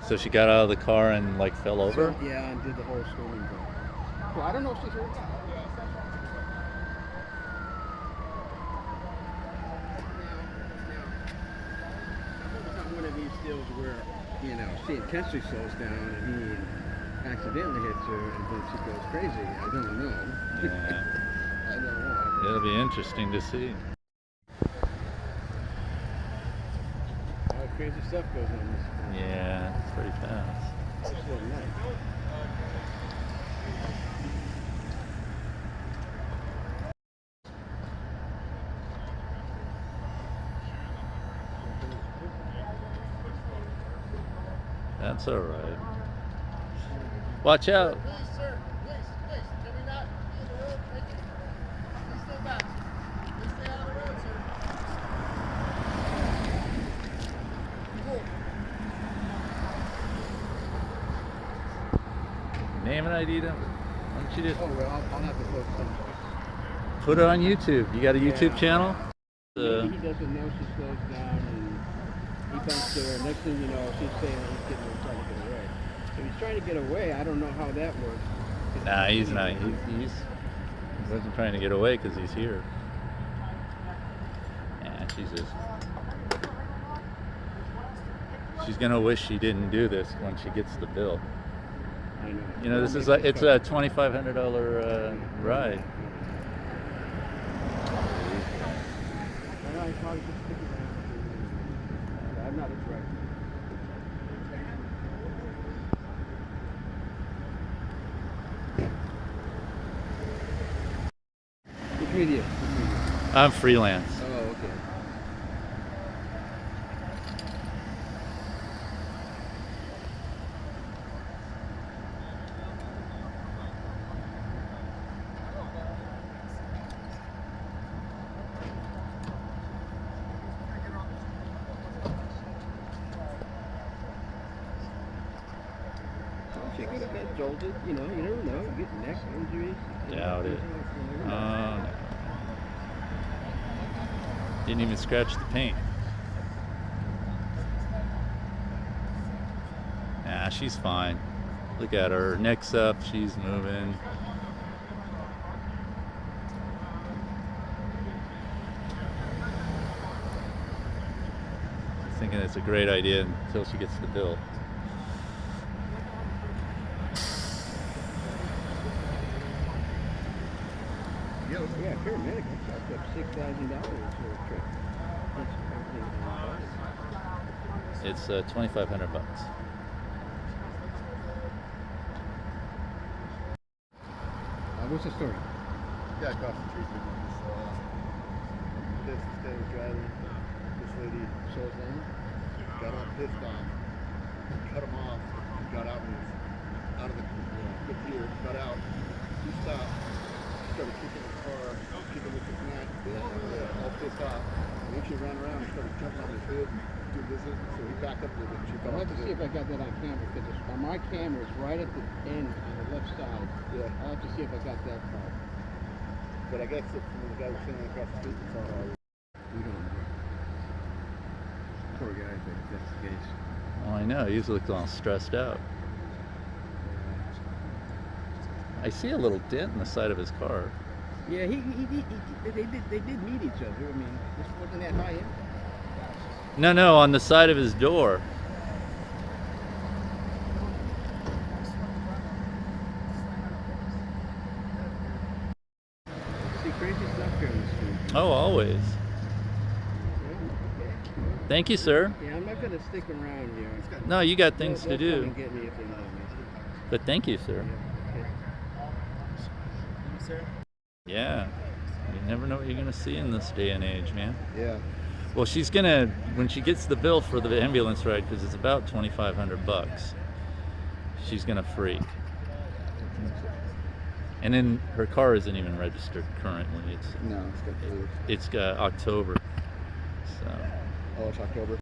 So she got out of the car and like fell over? So, yeah, and did the whole swimming thing. Well, I don't know if she's hurt. It's not one of these deals where, you know, she intentionally slows down and he accidentally hits her and then she goes crazy. I don't know. Yeah. I don't know. It'll be interesting to see. Crazy stuff goes on this. Yeah, it's pretty fast. Especially at night. That's all right. Watch out. Please, sir. Please. Can we not be in the road? Thank you. Please stay back. Please stay out of the road, sir. Cool. Name and ID number. Why don't you just Oh, well, I'll have to post some. put it on YouTube? You got a YouTube channel? He doesn't know she slows down and he bumps her. Next thing you know, she's saying he's getting her trying to get away. If he's trying to get away, I don't know how that works. Nah, he's not. He wasn't trying to get away because he's here. Yeah, she's gonna wish she didn't do this when she gets the bill. I know. You know, this is like it's a $2,500 ride. I probably should stick around. I'm not a driver. Which media? I'm freelance. Oh, okay. She could have got jolted, you know, you never know. You get neck injuries. Doubt it. No. Didn't even scratch the paint. Nah, she's fine. Look at her. Neck's up. She's moving. Thinking it's a great idea until she gets the bill. Yeah, paramedic charged up $6,000 for a trip. It's $2,500. What's the story? Yeah, across the street from this guy was driving. This lady Slows down? got all pissed off, cut him off, got out and was out of the good gear, got out, he stopped, started kicking his car, kicking with his neck, all pissed off. And then she ran around and started jumping on his hood and doing this, so he backed up a little bit and she fell I'll off have to the see if hood. I got that on camera because on my camera it's right at the end on the left side. Yeah. I'll have to see if I got that part. But I guess from the guy was sitting across the street, it's all right. We don't know. Poor guy, but if that's the case. Oh, I know. He's looking all stressed out. I see a little dent in the side of his car. Yeah, they did meet each other. I mean, this wasn't that high end. No, on the side of his door. See crazy stuff here on the street. Oh, always. Thank you, sir. Yeah, I'm not gonna stick around here. No, you got things to They'll come do. and get me if they know me. But thank you, sir. Okay. Yeah. You never know what you're going to see in this day and age, man. Yeah. Well, she's going to, when she gets the bill for the ambulance ride, because it's about $2,500, she's going to freak. And then her car isn't even registered currently. No, it's got blue. It's October. So. Oh, it's October.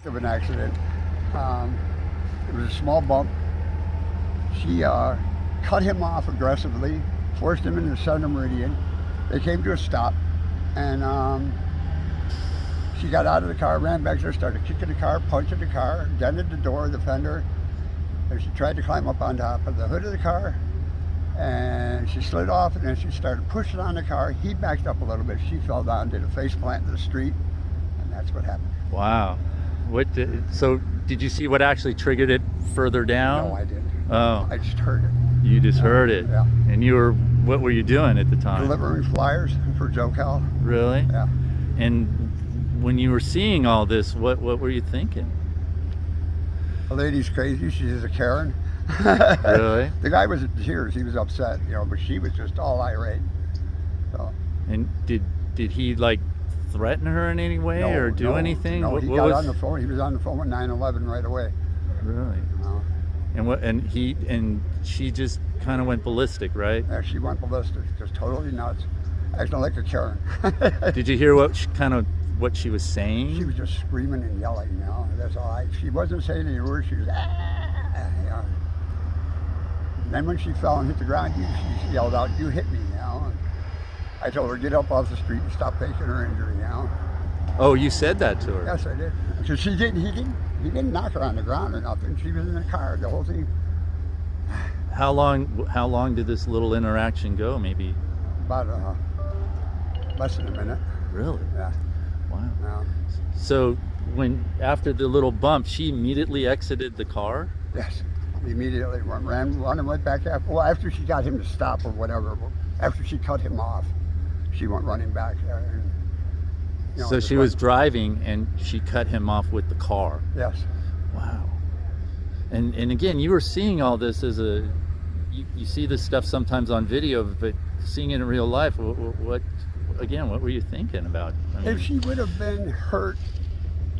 Of an accident. It was a small bump. She cut him off aggressively, forced him into the center meridian. They came to a stop, and she got out of the car, ran back there, started kicking the car, punching the car, dented the door, the fender. And she tried to climb up on top of the hood of the car, and she slid off, and then she started pushing on the car. He backed up a little bit. She fell down, did a face plant in the street, and that's what happened. Wow. So did you see what actually triggered it further down? No, I didn't. Oh. I just heard it. You just heard it. Yeah. And what were you doing at the time? Delivering flyers for Joe Cal. Really? Yeah. And when you were seeing all this, what were you thinking? The lady's crazy. She's a Karen. Really? The guy was in tears. He was upset, but she was just all irate. So. And did he like threaten her in any way or do anything? No, he got on the phone. He was on the phone with 911 right away. Really? No. And she just kind of went ballistic, right? Yeah, she went ballistic, just totally nuts, acting like a Karen. Did you hear what she was saying? She was just screaming and yelling. That's all. She wasn't saying any words. She was And then when she fell and hit the ground, she yelled out, "You hit me!" And I told her, "Get up off the street and stop faking her injury." Oh, you said that to her? Yes, I did. Because he didn't knock her on the ground or nothing. She was in the car, the whole thing. How long did this little interaction go? Maybe about less than a minute. Really? Yeah. Wow. Yeah. So after the little bump, she immediately exited the car? Yes. Immediately ran right back after she got him to stop or whatever. After she cut him off, she went running back there. And, so she was driving and she cut him off with the car? Yes. Wow. And again, you were seeing all this as you see this stuff sometimes on video, but seeing it in real life, what were you thinking about? I mean, if she would have been hurt,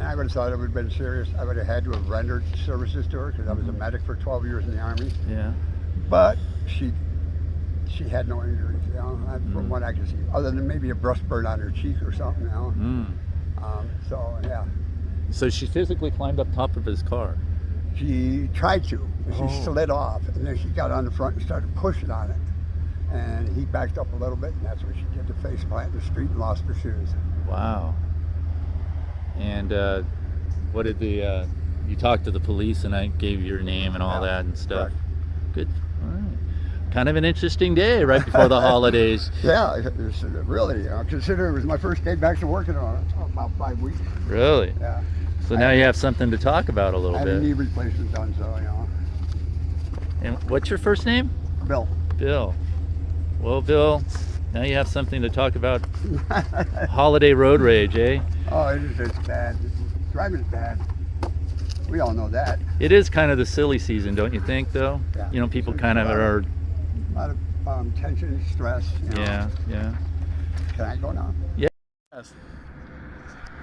I would have thought it would have been serious. I would have had to have rendered services to her because I was a medic for 12 years in the Army. Yeah. But she had no injuries, from what I can see, other than maybe a brush burn on her cheek or something, So, yeah. So she physically climbed up top of his car? She tried to. She slid off, and then she got on the front and started pushing on it. And he backed up a little bit, and that's when she did the face plant in the street and lost her shoes. Wow. And what did you talked to the police, and I gave your name and all that and stuff? Correct. Good. All right. Kind of an interesting day right before the holidays. Yeah, it was really, consider it was my first day back to working on it, about 5 weeks. Really? Yeah. So now you have something to talk about a little bit. I had a knee replacement done, so, And what's your first name? Bill. Bill. Well, Bill, now you have something to talk about. Holiday road rage, eh? Oh, it's bad. Driving's bad. We all know that. It is kind of the silly season, don't you think, though? Yeah. People kind of are... A lot of tension, stress. Yeah. Can I go now? Yeah.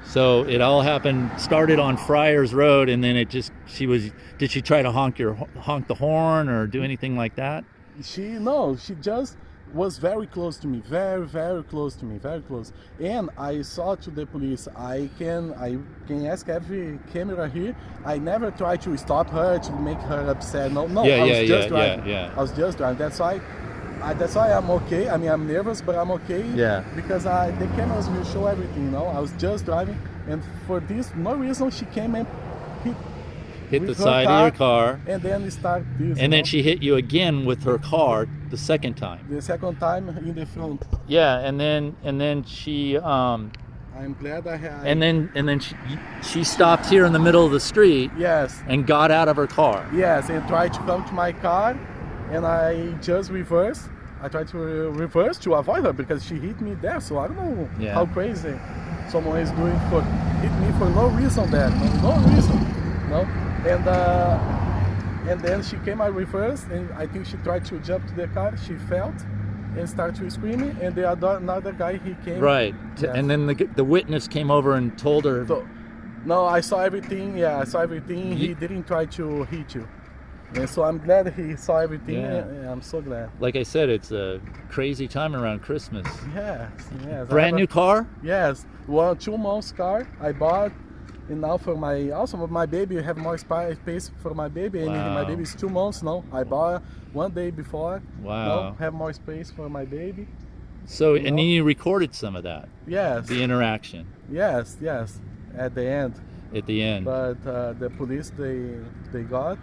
So it all started on Friers Road, and then did she try to honk the horn or do anything like that? She just was very close to me, very, very close to me, very close. And I saw to the police, I can ask every camera here, I never tried to stop her, to make her upset. No, I was just driving. I was just driving. That's why I'm okay. I mean, I'm nervous, but I'm okay. Yeah. Because the cameras will show everything, I was just driving, and for this, no reason, she came and hit the side of your car, and then start this. And then she hit you again with her car the second time. The second time in the front. Yeah, and then she. I'm glad I had. And then she stopped here in the middle of the street. Yes. And got out of her car. Yes, and tried to come to my car, and I just reversed. I tried to reverse to avoid her because she hit me there. So I don't know how crazy someone is doing hit me for no reason there. No reason. No. And then she came, I reversed, and I think she tried to jump to the car. She fell and started screaming, and another guy, he came. Right. Yes. And then the witness came over and told her. So, no, I saw everything. Yeah, I saw everything. He didn't try to hit you. And so I'm glad he saw everything. Yeah. I'm so glad. Like I said, it's a crazy time around Christmas. Yes. Brand new car? Yes. 2 months car I bought And now for my baby, I have more space for my baby. And my Wow. baby is 2 months now. I bought one day before. Wow. Now have more space for my baby. So, You and know? then you recorded some of that, Yes, the interaction yes, at the end. at the end. But the police, they got,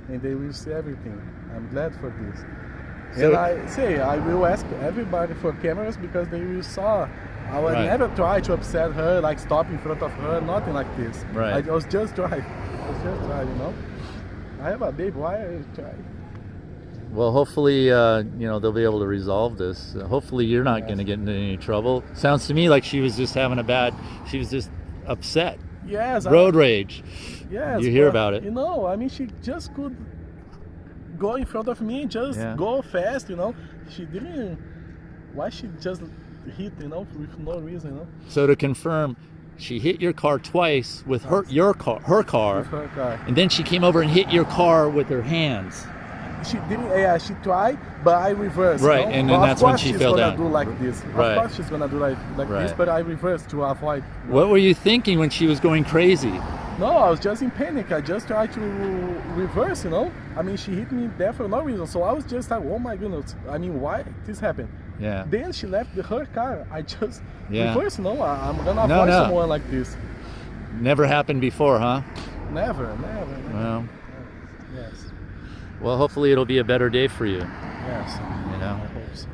and they will see everything. I'm glad for this. So- And I will ask everybody for cameras because they will saw. I would Right. never try to upset her, like stop in front of her, nothing like this. Right. I was just trying, you know. I have a baby, why I try? Well, hopefully, they'll be able to resolve this. Hopefully, you're not going to get into any trouble. Sounds to me like she was just she was just upset. Yes. Road rage. Yes. You hear but, about it. You know, I mean, she just could go in front of me, just Yeah. go fast, you know. She didn't. Why she just hit, you know, with no reason, you know. So to confirm, she hit your car twice with her car, With her car. and then she came over and hit your car with her hands. She didn't. Yeah, she tried, but I reversed. Right, you know? and then But that's of when course she she's fell gonna down. do like this. Right. Of course she's gonna do like this, Right. but I reversed to avoid. What were you thinking when she was going crazy? No, I was just in panic. I just tried to reverse, you know. I mean, she hit me there for no reason. So I was just like, oh my goodness. I mean, why this happened? Yeah. Then she left her car. I just Yeah. reversed. No, I'm gonna No, avoid no. someone like this. Never happened before, huh? Never. Well, Yes. well, hopefully it'll be a better day for you. Yes. You know. I hope so.